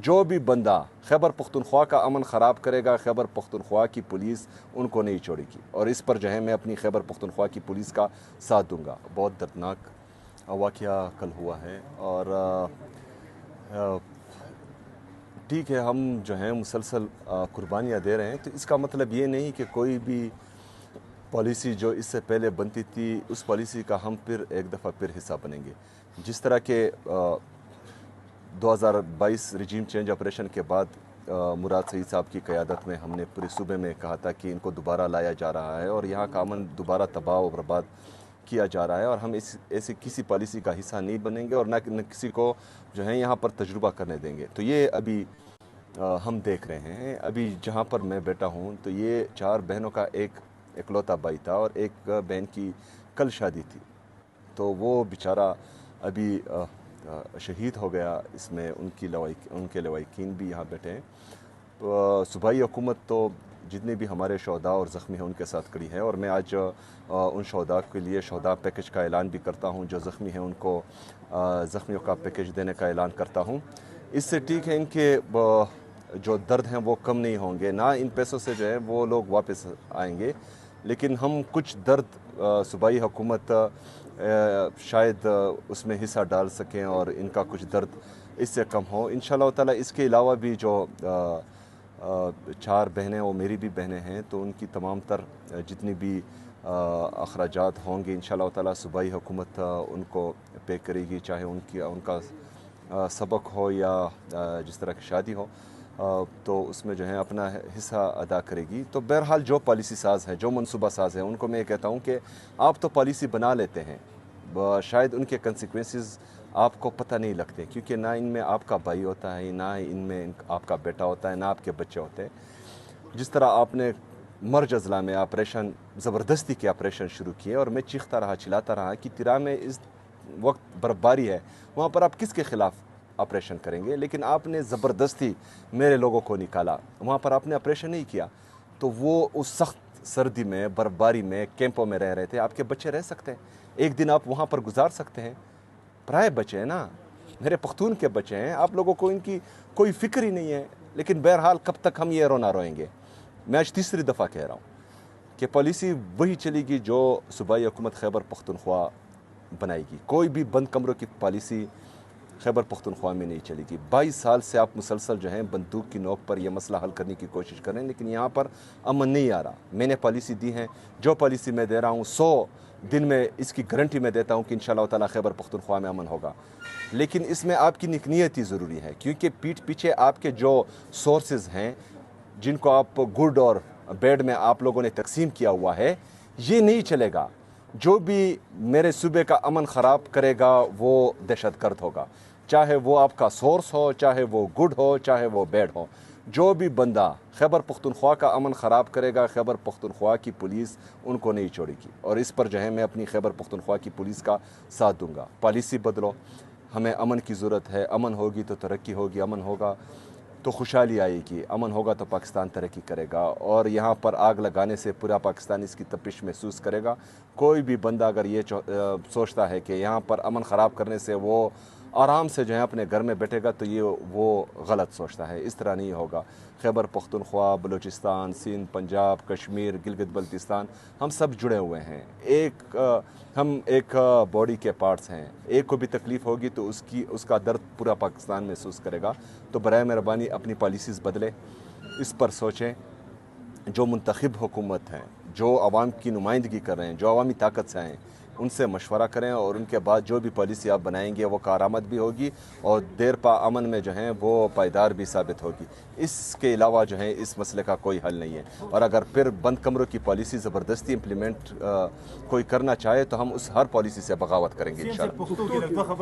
جو بھی بندہ خیبر پختونخوا کا امن خراب کرے گا خیبر پختونخوا کی پولیس ان کو نہیں چھوڑے گی، اور اس پر جو ہے میں اپنی خیبر پختونخوا کی پولیس کا ساتھ دوں گا۔ بہت دردناک واقعہ کل ہوا ہے، اور ٹھیک ہے ہم جو ہیں مسلسل قربانیاں دے رہے ہیں، تو اس کا مطلب یہ نہیں کہ کوئی بھی پالیسی جو اس سے پہلے بنتی تھی اس پالیسی کا ہم پھر ایک دفعہ پھر حصہ بنیں گے۔ جس طرح کہ 2022 رجیم چینج آپریشن کے بعد مراد سعید صاحب کی قیادت میں ہم نے پورے صوبے میں کہا تھا کہ ان کو دوبارہ لایا جا رہا ہے اور یہاں کا امن دوبارہ تباہ و برباد کیا جا رہا ہے، اور ہم ایسی کسی پالیسی کا حصہ نہیں بنیں گے اور نہ کسی کو جو ہے یہاں پر تجربہ کرنے دیں گے۔ تو یہ ابھی ہم دیکھ رہے ہیں، ابھی جہاں پر میں بیٹھا ہوں تو یہ 4 بہنوں کا ایک اکلوتا بھائی تھا، اور ایک بہن کی کل شادی تھی، تو وہ بیچارہ ابھی شہید ہو گیا اس میں۔ ان کے لواحقین بھی یہاں بیٹھے ہیں۔ صوبائی حکومت تو جتنے بھی ہمارے شہداء اور زخمی ہیں ان کے ساتھ کھڑی ہے، اور میں آج ان شہداء کے لیے شہداء پیکج کا اعلان بھی کرتا ہوں، جو زخمی ہیں ان کو زخمیوں کا پیکج دینے کا اعلان کرتا ہوں۔ اس سے ٹھیک ہے ان کے جو درد ہیں وہ کم نہیں ہوں گے، نہ ان پیسوں سے جو ہے وہ لوگ واپس آئیں گے، لیکن ہم کچھ درد صوبائی حکومت شاید اس میں حصہ ڈال سکیں اور ان کا کچھ درد اس سے کم ہو انشاءاللہ تعالی۔ اس کے علاوہ بھی جو 4 بہنیں وہ میری بھی بہنیں ہیں، تو ان کی تمام تر جتنی بھی اخراجات ہوں گے انشاءاللہ تعالی صوبائی حکومت ان کو پے کرے گی، چاہے ان کا سبق ہو یا جس طرح کی شادی ہو، تو اس میں جو ہے اپنا حصہ ادا کرے گی۔ تو بہرحال جو پالیسی ساز ہیں، جو منصوبہ ساز ہیں، ان کو میں یہ کہتا ہوں کہ آپ تو پالیسی بنا لیتے ہیں، شاید ان کے کنسیکوینسز آپ کو پتہ نہیں لگتے، کیونکہ نہ ان میں آپ کا بھائی ہوتا ہے، نہ ان میں آپ کا بیٹا ہوتا ہے، نہ آپ کے بچے ہوتے ہیں۔ جس طرح آپ نے مرج اضلاع میں آپریشن زبردستی کے آپریشن شروع کیے، اور میں چیختا رہا چلاتا رہا کہ تیرا میں اس وقت برفباری ہے، وہاں پر آپ کس کے خلاف آپریشن کریں گے، لیکن آپ نے زبردستی میرے لوگوں کو نکالا، وہاں پر آپ نے آپریشن نہیں کیا، تو وہ اس سخت سردی میں برفباری میں کیمپوں میں رہ رہے تھے۔ آپ کے بچے رہ سکتے ہیں، ایک دن آپ وہاں پر گزار سکتے ہیں، پرائے بچے ہیں نا، میرے پختون کے بچے ہیں، آپ لوگوں کو ان کی کوئی فکر ہی نہیں ہے۔ لیکن بہرحال کب تک ہم یہ رونا روئیں گے؟ میں آج تیسری دفعہ کہہ رہا ہوں کہ پالیسی وہی چلے گی جو صوبائی حکومت خیبر پختونخوا بنائے گی، کوئی بھی بند کمروں کی پالیسی خیبر پختونخوا میں نہیں چلے گی۔ 22 سال سے آپ مسلسل جو ہیں بندوق کی نوک پر یہ مسئلہ حل کرنے کی کوشش کریں، لیکن یہاں پر امن نہیں آ رہا۔ میں نے پالیسی دی ہیں، جو پالیسی میں دے رہا ہوں 100 دن میں اس کی گارنٹی میں دیتا ہوں کہ انشاءاللہ تعالی خیبر پختونخوا میں امن ہوگا، لیکن اس میں آپ کی نیت ہی ضروری ہے، کیونکہ پیچھے آپ کے جو سورسز ہیں جن کو آپ گڈ اور بیڈ میں آپ لوگوں نے تقسیم کیا ہوا ہے، یہ نہیں چلے گا۔ جو بھی میرے صوبے کا امن خراب کرے گا وہ دہشت گرد ہوگا، چاہے وہ آپ کا سورس ہو، چاہے وہ گڈ ہو، چاہے وہ بیڈ ہو۔ جو بھی بندہ خیبر پختونخوا کا امن خراب کرے گا خیبر پختونخوا کی پولیس ان کو نہیں چھوڑے گی، اور اس پر جو ہے میں اپنی خیبر پختونخوا کی پولیس کا ساتھ دوں گا۔ پالیسی بدلو، ہمیں امن کی ضرورت ہے، امن ہوگی تو ترقی ہوگی، امن ہوگا تو خوشحالی آئے گی، امن ہوگا تو پاکستان ترقی کرے گا، اور یہاں پر آگ لگانے سے پورا پاکستان اس کی تپش محسوس کرے گا۔ کوئی بھی بندہ اگر یہ سوچتا ہے کہ یہاں پر امن خراب کرنے سے وہ آرام سے جو ہے اپنے گھر میں بیٹھے گا، تو وہ غلط سوچتا ہے، اس طرح نہیں ہوگا۔ خیبر پختونخوا، بلوچستان، سندھ، پنجاب، کشمیر، گلگت بلتستان، ہم سب جڑے ہوئے ہیں، ہم ایک باڈی کے پارٹس ہیں، ایک کو بھی تکلیف ہوگی تو اس کا درد پورا پاکستان محسوس کرے گا۔ تو برائے مہربانی اپنی پالیسیز بدلیں، اس پر سوچیں۔ جو منتخب حکومت ہیں، جو عوام کی نمائندگی کر رہے ہیں، جو عوامی طاقت سے ہیں، ان سے مشورہ کریں، اور ان کے بعد جو بھی پالیسی آپ بنائیں گے وہ کارآمد بھی ہوگی اور دیر پا امن میں جو ہیں وہ پائیدار بھی ثابت ہوگی۔ اس کے علاوہ جو ہے اس مسئلے کا کوئی حل نہیں ہے، اور اگر پھر بند کمروں کی پالیسی زبردستی امپلیمنٹ کوئی کرنا چاہے تو ہم اس ہر پالیسی سے بغاوت کریں گے انشاءاللہ۔